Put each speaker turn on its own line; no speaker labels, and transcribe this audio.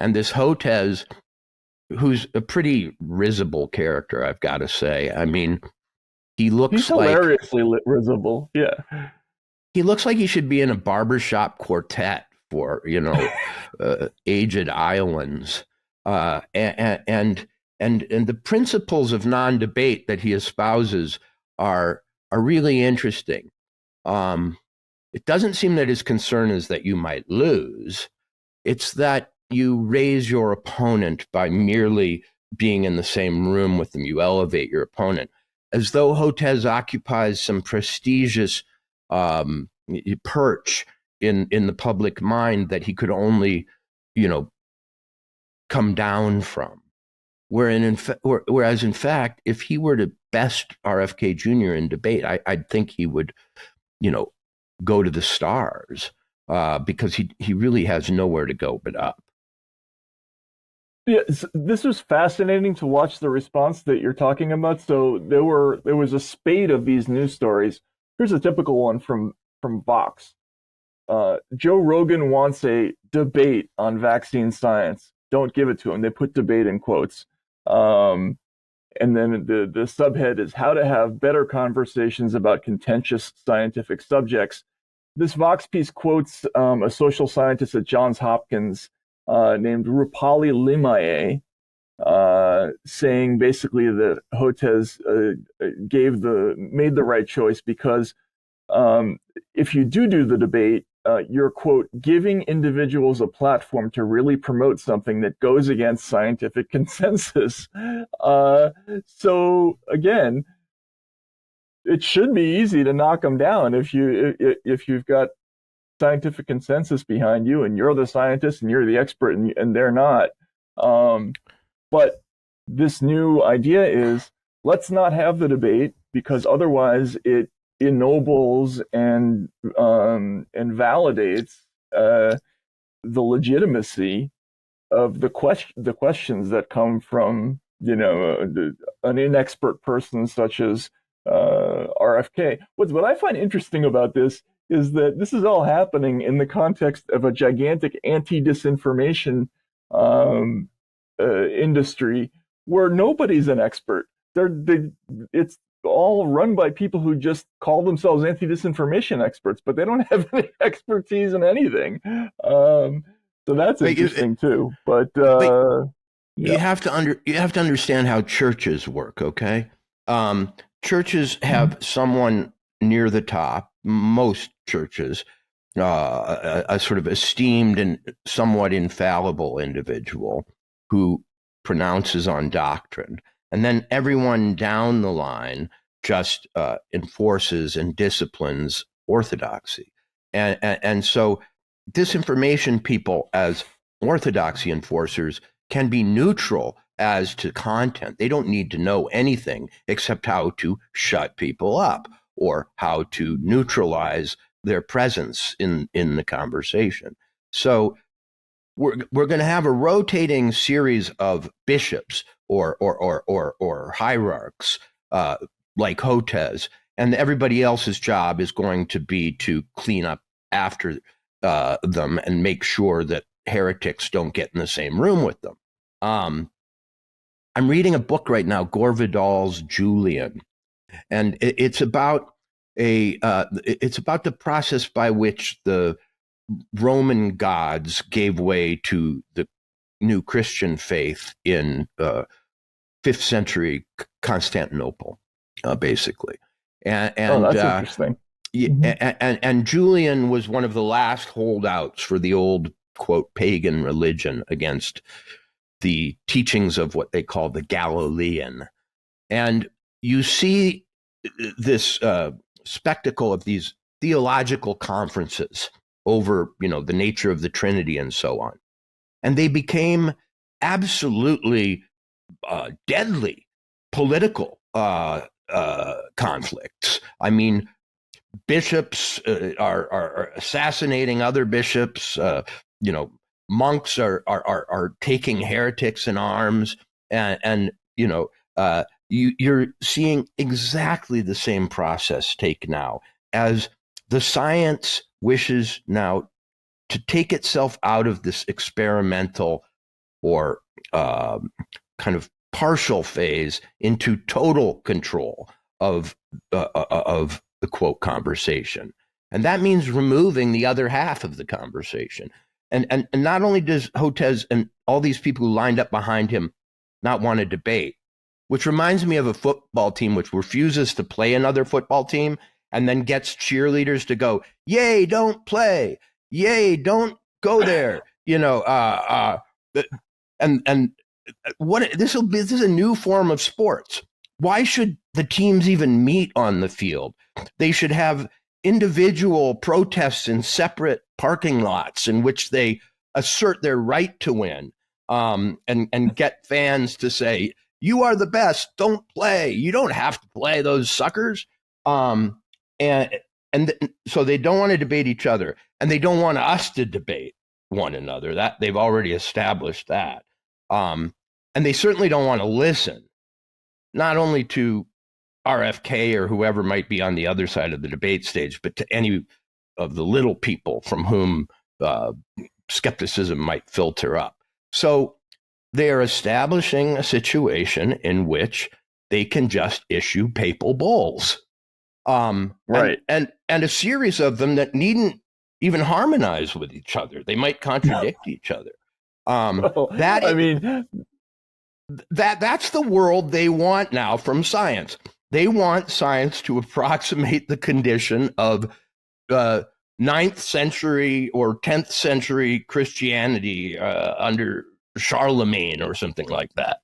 And this Hotez, who's a pretty risible character, I've got to say. I mean, he
He's
looks like
hilariously risible. Yeah.
he should be in a barbershop quartet for aged Iowans, and the principles of non-debate that he espouses are really interesting. Um, it doesn't seem that his concern is that you might lose. It's that you raise your opponent by merely being in the same room with them. You elevate your opponent, as though Hotez occupies some prestigious um, perch in the public mind that he could only, you know, come down from. Whereas in fact, if he were to best RFK Jr. in debate, I'd think he would, you know, go to the stars because he really has nowhere to go but up.
Yeah, this was fascinating to watch the response that you're talking about. So there was a spate of these news stories. Here's a typical one from Vox. Joe Rogan wants a debate on vaccine science. Don't give it to him. They put debate in quotes. Um, and then the subhead is how to have better conversations about contentious scientific subjects. This Vox piece quotes a social scientist at Johns Hopkins named Rupali Limaye, saying basically that Hotez made the right choice because if you do the debate, you're, quote, giving individuals a platform to really promote something that goes against scientific consensus. So again, it should be easy to knock them down if you've got scientific consensus behind you and you're the scientist and you're the expert and they're not. Um, but this new idea is let's not have the debate because otherwise it ennobles and validates the legitimacy of the questions that come from an inexpert person such as RFK. What I find interesting about this is that this is all happening in the context of a gigantic anti-disinformation industry where nobody's an expert. It's all run by people who just call themselves anti-disinformation experts, but they don't have any expertise in anything. So that's
But
interesting too. But
but
yeah.
you have to understand how churches work. Okay, churches have someone near the top. Most churches, a sort of esteemed and somewhat infallible individual who pronounces on doctrine, and then everyone down the line just enforces and disciplines orthodoxy, and so disinformation people as orthodoxy enforcers can be neutral as to content. They don't need to know anything except how to shut people up or how to neutralize their presence in the conversation. So we're going to have a rotating series of bishops or hierarchs like Hotez, and everybody else's job is going to be to clean up after them and make sure that heretics don't get in the same room with them. Um, I'm reading a book right now, Gore Vidal's Julian, and it's about the process by which the Roman gods gave way to the new Christian faith in fifth century Constantinople, basically, and
Oh,
and
that's
uh,
interesting.
yeah,
Hmm.
and Julian was one of the last holdouts for the old quote pagan religion against the teachings of what they call the Galilean. And you see this spectacle of these theological conferences over, the nature of the Trinity and so on. And they became absolutely deadly political conflicts. I mean, bishops are assassinating other bishops. You know, monks are taking heretics in arms, and you're seeing exactly the same process take now as the science wishes now to take itself out of this experimental or kind of partial phase into total control of the quote conversation. And that means removing the other half of the conversation. And not only does Hotez and all these people who lined up behind him not want to debate, which reminds me of a football team which refuses to play another football team and then gets cheerleaders to go, yay, don't play, yay, don't go there, and what this is a new form of sports. Why should the teams even meet on the field? They should have individual protests in separate parking lots in which they assert their right to win, and get fans to say, you are the best, don't play, you don't have to play those suckers. So they don't want to debate each other, and they don't want us to debate one another. That they've already established that. And they certainly don't want to listen, not only to RFK or whoever might be on the other side of the debate stage, but to any of the little people from whom skepticism might filter up. So they are establishing a situation in which they can just issue papal bulls.
Right.
And a series of them that needn't even harmonize with each other. They might contradict each other. That's the world they want now from science. They want science to approximate the condition of 9th century or 10th century Christianity under Charlemagne or something like that.